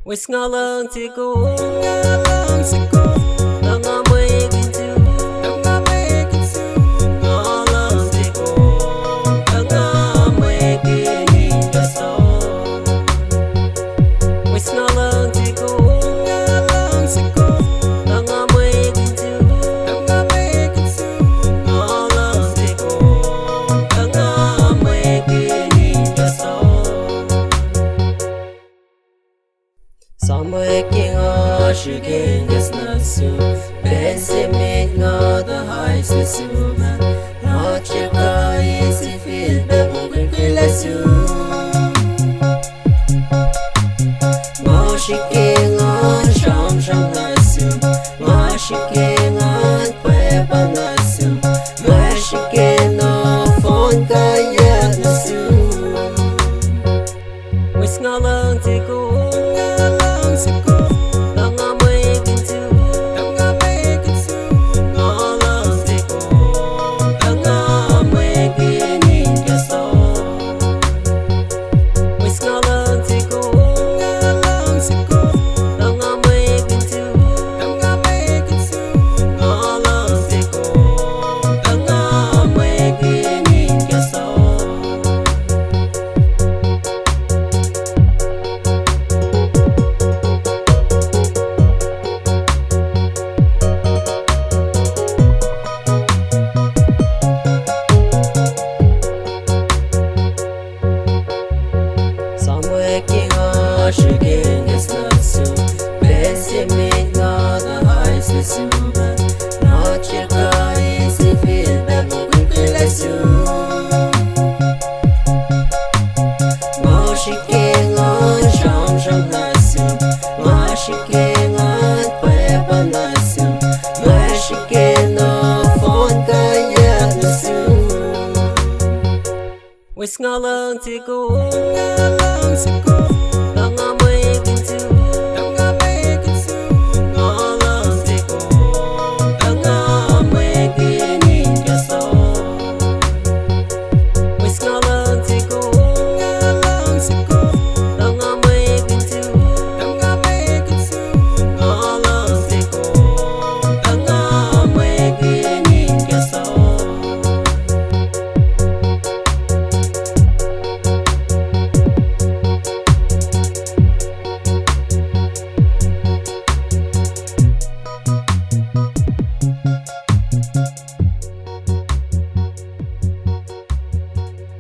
Wes ngalang tiku Tanga megitu Ngalang tiku Tanga megini daso Wes ngalang tiku Tanga megitu Ngalang tiku Tanga megini daso Making a shaking is not so busy make not the highest assume not your guys if it be moving kill assume shaking on sham assume shaking on pepa assume shaking on phone kaya assume wis ngalang tiku Shaking is not so busy make not the highest assume not your guys if it be moving kill assume shaking on sham assume shaking on pepa assume shaking on phone kaya assume wis ngalang tiku